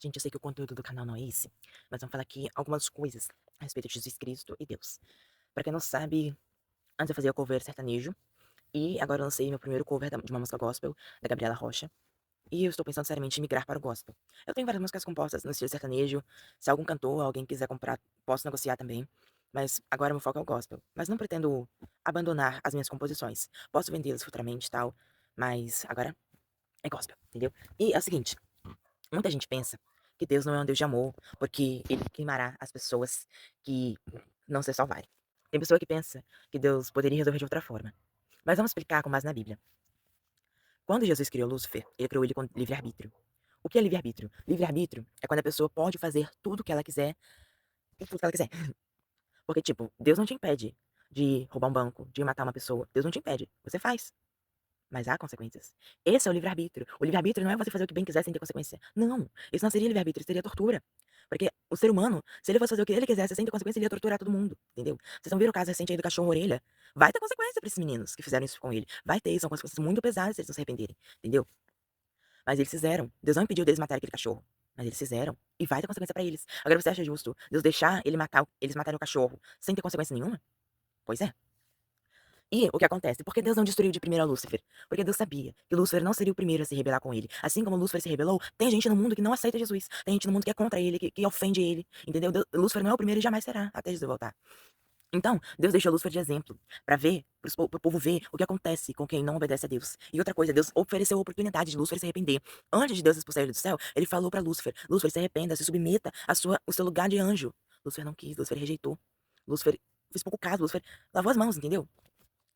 Gente, eu sei que o conteúdo do canal não é esse, mas vamos falar aqui algumas coisas a respeito de Jesus Cristo e Deus. Pra quem não sabe, antes eu fazia cover sertanejo, e agora eu lancei meu primeiro cover de uma música gospel, da Gabriela Rocha, e eu estou pensando seriamente em migrar para o gospel. Eu tenho várias músicas compostas no estilo sertanejo, se algum cantor, alguém quiser comprar, posso negociar também, mas agora meu foco é o gospel. Mas não pretendo abandonar as minhas composições. Posso vendê-las futuramente e tal, mas agora é gospel, entendeu? E é o seguinte, muita gente pensa que Deus não é um Deus de amor, porque ele queimará as pessoas que não se salvarem. Tem pessoa que pensa que Deus poderia resolver de outra forma. Mas vamos explicar com base na Bíblia. Quando Jesus criou Lúcifer, ele criou ele com livre-arbítrio. O que é livre-arbítrio? Livre-arbítrio é quando a pessoa pode fazer tudo o que ela quiser e tudo que ela quiser. Porque, tipo, Deus não te impede de roubar um banco, de matar uma pessoa. Deus não te impede. Você faz. Mas há consequências. Esse é o livre-arbítrio. O livre-arbítrio não é você fazer o que bem quiser sem ter consequência. Não. Isso não seria livre-arbítrio, isso seria tortura. Porque o ser humano, se ele fosse fazer o que ele quisesse sem ter consequência, ele ia torturar todo mundo. Entendeu? Vocês não viram o caso recente aí do cachorro orelha? Vai ter consequência pra esses meninos que fizeram isso com ele. Vai ter, são consequências muito pesadas se eles não se arrependerem. Entendeu? Mas eles fizeram. Deus não impediu deles matarem aquele cachorro. Mas eles fizeram. E vai ter consequência pra eles. Agora você acha justo Deus deixar eles matarem o cachorro sem ter consequência nenhuma? Pois é. E o que acontece? Por que Deus não destruiu de primeiro a Lúcifer? Porque Deus sabia que Lúcifer não seria o primeiro a se rebelar com ele. Assim como Lúcifer se rebelou, tem gente no mundo que não aceita Jesus. Tem gente no mundo que é contra ele, que ofende ele. Entendeu? Lúcifer não é o primeiro e jamais será, até Jesus voltar. Então, Deus deixou Lúcifer de exemplo, pra ver, pro povo ver o que acontece com quem não obedece a Deus. E outra coisa, Deus ofereceu a oportunidade de Lúcifer se arrepender. Antes de Deus expulsar ele do céu, ele falou pra Lúcifer: Lúcifer, se arrependa, se submeta o seu lugar de anjo. Lúcifer não quis, Lúcifer rejeitou. Lúcifer fez pouco caso, Lúcifer lavou as mãos, entendeu?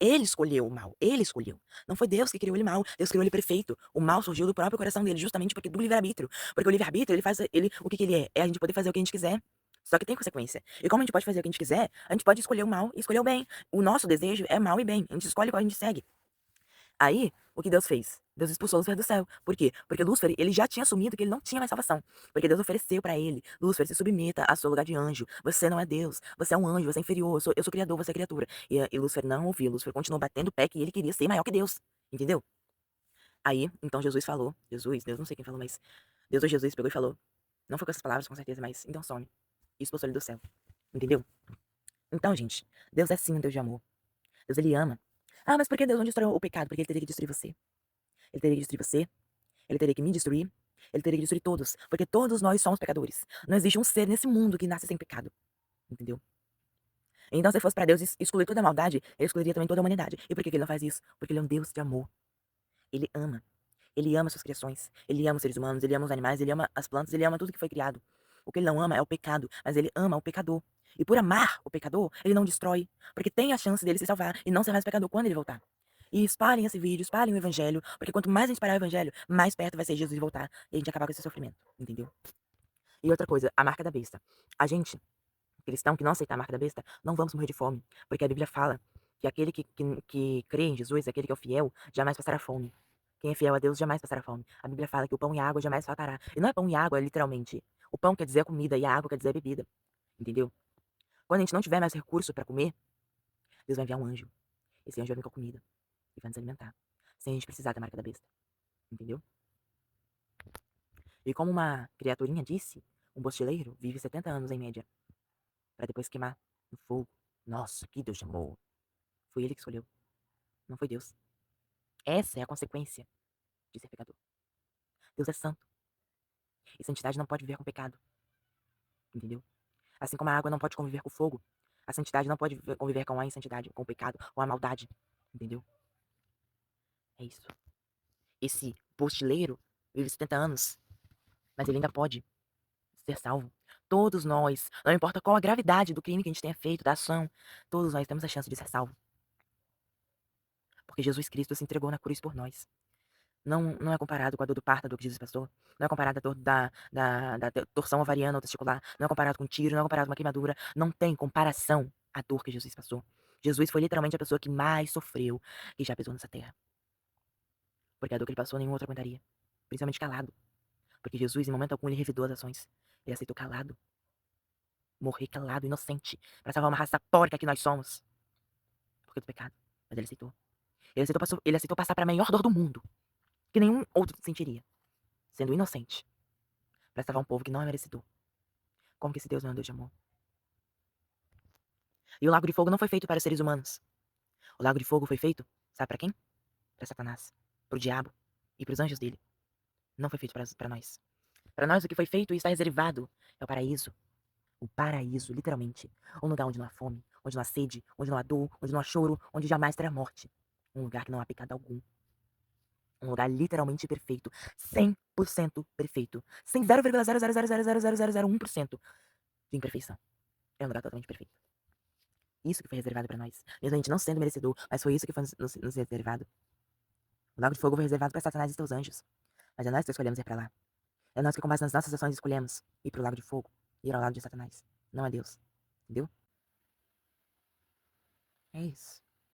Ele escolheu o mal, ele escolheu. Não foi Deus que criou ele mal, Deus criou ele perfeito. O mal surgiu do próprio coração dele, justamente porque do livre-arbítrio. Porque o livre-arbítrio, ele faz ele, o que que ele é? É a gente poder fazer o que a gente quiser. Só que tem consequência. E como a gente pode fazer o que a gente quiser, a gente pode escolher o mal e escolher o bem. O nosso desejo é mal e bem. A gente escolhe qual a gente segue. Aí, o que Deus fez? Deus expulsou Lúcifer do céu. Por quê? Porque Lúcifer, ele já tinha assumido que ele não tinha mais salvação. Porque Deus ofereceu pra ele: Lúcifer, se submeta ao seu lugar de anjo. Você não é Deus. Você é um anjo, você é inferior. Eu sou criador, você é criatura. E Lúcifer não ouviu. Lúcifer continuou batendo o pé que ele queria ser maior que Deus. Entendeu? Aí, então Jesus falou: Deus não sei quem falou, mas Deus ou Jesus pegou e falou. Não foi com essas palavras, com certeza, mas então some. E expulsou ele do céu. Entendeu? Então, gente, Deus é sim um Deus de amor. Deus, ele ama. Ah, mas por que Deus não destrói o pecado? Porque ele teria que destruir você. Ele teria que destruir você. Ele teria que me destruir. Ele teria que destruir todos. Porque todos nós somos pecadores. Não existe um ser nesse mundo que nasce sem pecado. Entendeu? Então, se fosse pra Deus excluir toda a maldade, ele excluiria também toda a humanidade. E por que que ele não faz isso? Porque ele é um Deus de amor. Ele ama. Ele ama suas criações. Ele ama os seres humanos. Ele ama os animais. Ele ama as plantas. Ele ama tudo que foi criado. O que ele não ama é o pecado. Mas ele ama o pecador. E por amar o pecador, ele não destrói. Porque tem a chance dele se salvar e não ser mais pecador quando ele voltar. E espalhem esse vídeo, espalhem o evangelho, porque quanto mais a gente espalhar o evangelho, mais perto vai ser Jesus voltar e a gente acabar com esse sofrimento, entendeu? E outra coisa, a marca da besta. A gente, cristão que não aceitar a marca da besta, não vamos morrer de fome, porque a Bíblia fala que aquele que crê em Jesus, aquele que é o fiel, jamais passará fome. Quem é fiel a Deus jamais passará fome. A Bíblia fala que o pão e a água jamais faltará. E não é pão e água, literalmente. O pão quer dizer a comida e a água quer dizer a bebida, entendeu? Quando a gente não tiver mais recurso para comer, Deus vai enviar um anjo. Esse anjo vai vir com a comida e vai nos alimentar, sem a gente precisar da marca da besta, entendeu? E como uma criaturinha disse, um botileiro vive 70 anos em média, para depois queimar no fogo. Nossa, que Deus chamou. Foi ele que escolheu, não foi Deus. Essa é a consequência de ser pecador. Deus é santo, e santidade não pode viver com pecado, entendeu? Assim como a água não pode conviver com o fogo, a santidade não pode conviver com a insantidade, com o pecado, com a maldade, entendeu? É isso. Esse botileiro vive 70 anos, mas ele ainda pode ser salvo. Todos nós, não importa qual a gravidade do crime que a gente tenha feito, da ação, todos nós temos a chance de ser salvo. Porque Jesus Cristo se entregou na cruz por nós. Não é comparado com a dor do parto, a dor que Jesus passou. Não é comparado à dor da torção ovariana ou testicular. Não é comparado com um tiro, não é comparado com uma queimadura. Não tem comparação à dor que Jesus passou. Jesus foi literalmente a pessoa que mais sofreu que já pisou nessa terra. Porque a dor que ele passou, nenhum outro aguentaria. Principalmente calado. Porque Jesus, em momento algum, ele revidou as ações. Ele aceitou calado. Morrer calado, inocente, pra salvar uma raça porca que nós somos. Por causa do pecado. Mas ele aceitou. Ele aceitou passar pra maior dor do mundo, que nenhum outro sentiria, sendo inocente. pra salvar um povo que não é merecedor. Como que esse Deus não é um Deus de amor? E o lago de fogo não foi feito para os seres humanos. O lago de fogo foi feito, sabe pra quem? Pra Satanás, pro diabo e pros anjos dele. Não foi feito pra nós. Pra nós o que foi feito e está reservado é o paraíso. O paraíso, literalmente. Um lugar onde não há fome, onde não há sede, onde não há dor, onde não há choro, onde jamais terá morte. Um lugar que não há pecado algum. Um lugar literalmente perfeito. 100% perfeito. Sem 0,0000001% de imperfeição. É um lugar totalmente perfeito. Isso que foi reservado pra nós. Mesmo a gente não sendo merecedor, mas foi isso que foi nos reservado. O lago de fogo foi reservado pra Satanás e seus anjos. Mas é nós que escolhemos ir pra lá. É nós que, com base nas nossas ações, escolhemos ir pro lago de fogo. Ir ao lado de Satanás. Não é Deus. Entendeu? É isso.